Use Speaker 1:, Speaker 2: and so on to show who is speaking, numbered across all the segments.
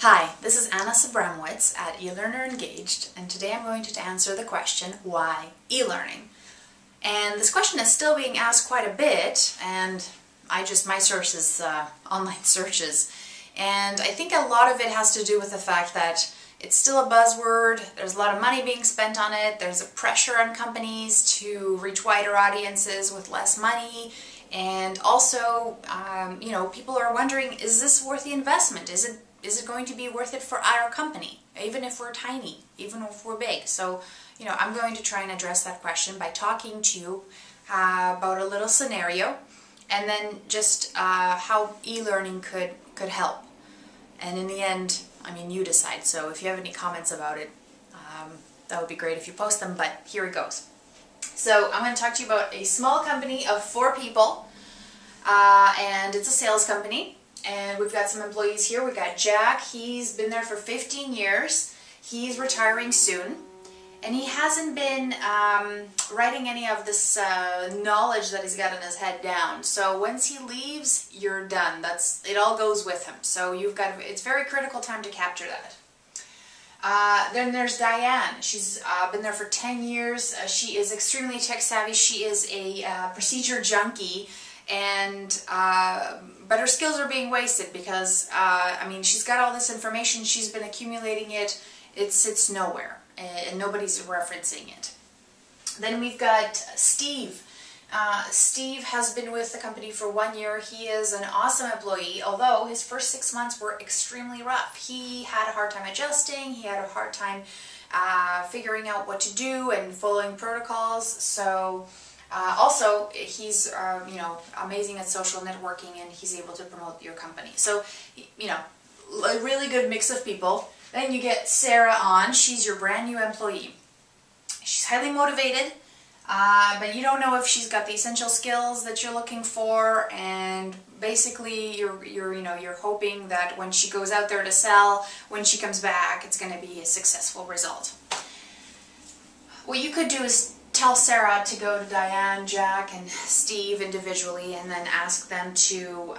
Speaker 1: Hi, this is Anna Sabramowitz at eLearner Engaged, and today I'm going to answer the question, why e-learning? And this question is still being asked quite a bit, and my source is online searches. And I think a lot of it has to do with the fact that it's still a buzzword, there's a lot of money being spent on it, there's a pressure on companies to reach wider audiences with less money, and also, people are wondering, is this worth the investment? Is it going to be worth it for our company, even if we're tiny, even if we're big? So, I'm going to try and address that question by talking to you about a little scenario, and then just how e-learning could help. And in the end, you decide. So if you have any comments about it, that would be great if you post them, but here it goes. So I'm going to talk to you about a small company of 4 people, and it's a sales company. And we've got some employees here. We've got Jack. He's been there for 15 years. He's retiring soon. And he hasn't been writing any of this knowledge that he's got in his head down. So once he leaves, you're done. It all goes with him. So it's very critical time to capture that. Then there's Diane. She's been there for 10 years. She is extremely tech savvy. She is a procedure junkie. And but her skills are being wasted because she's got all this information, she's been accumulating it, it sits nowhere and nobody's referencing it. Then we've got Steve. Steve has been with the company for 1 year. He is an awesome employee, although his first 6 months were extremely rough. He had a hard time adjusting, he had a hard time figuring out what to do and following protocols. So also, he's, amazing at social networking, and he's able to promote your company. So, a really good mix of people. Then you get Sarah on. She's your brand new employee. She's highly motivated, but you don't know if she's got the essential skills that you're looking for, and basically you're hoping that when she goes out there to sell, when she comes back, it's going to be a successful result. What you could do is tell Sarah to go to Diane, Jack, and Steve individually, and then ask them to,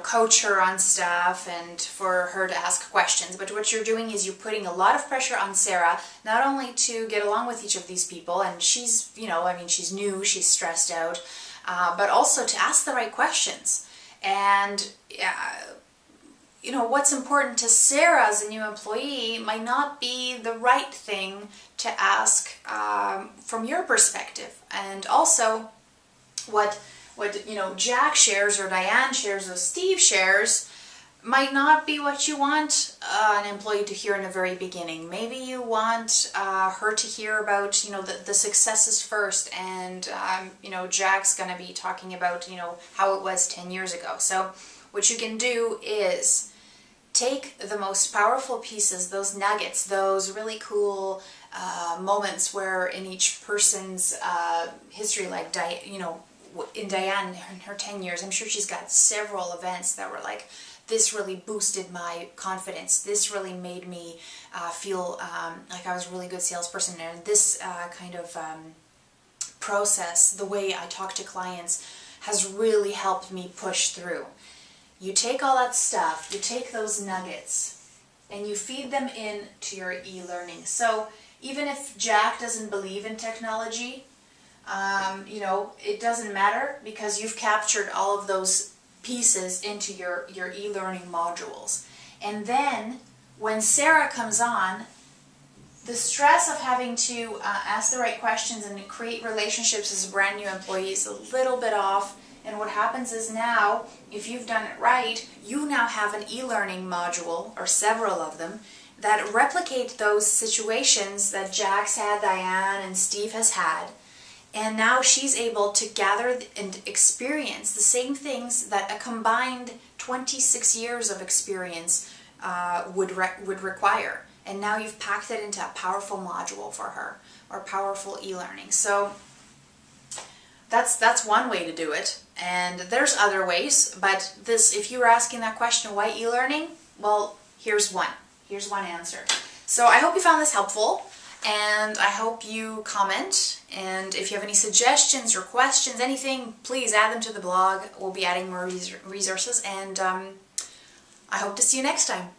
Speaker 1: coach her on stuff and for her to ask questions. But what you're doing is you're putting a lot of pressure on Sarah, not only to get along with each of these people, and she's, she's new, she's stressed out, but also to ask the right questions. And, what's important to Sarah as a new employee might not be the right thing to ask from your perspective. And also, what Jack shares or Diane shares or Steve shares might not be what you want an employee to hear in the very beginning. Maybe you want her to hear about the successes first, and Jack's going to be talking about how it was 10 years ago. So what you can do is take the most powerful pieces, those nuggets, those really cool moments where in each person's history, like in Diane, in her 10 years, I'm sure she's got several events that were like, this really boosted my confidence, this really made me feel like I was a really good salesperson, and this kind of process, the way I talk to clients, has really helped me push through. You take all that stuff, you take those nuggets, and you feed them into your e-learning. So even if Jack doesn't believe in technology, it doesn't matter, because you've captured all of those pieces into your e-learning modules. And then when Sarah comes on, the stress of having to ask the right questions and create relationships as a brand new employee is a little bit off. And what happens is now, if you've done it right, you now have an e-learning module, or several of them, that replicate those situations that Jack's had, Diane, and Steve has had. And now she's able to gather and experience the same things that a combined 26 years of experience would require. And now you've packed it into a powerful module for her, or powerful e-learning. So that's one way to do it, and there's other ways, but if you were asking that question, why e-learning? Well, here's one answer. So I hope you found this helpful, and I hope you comment, and if you have any suggestions or questions, anything, please add them to the blog. We'll be adding more resources, and I hope to see you next time.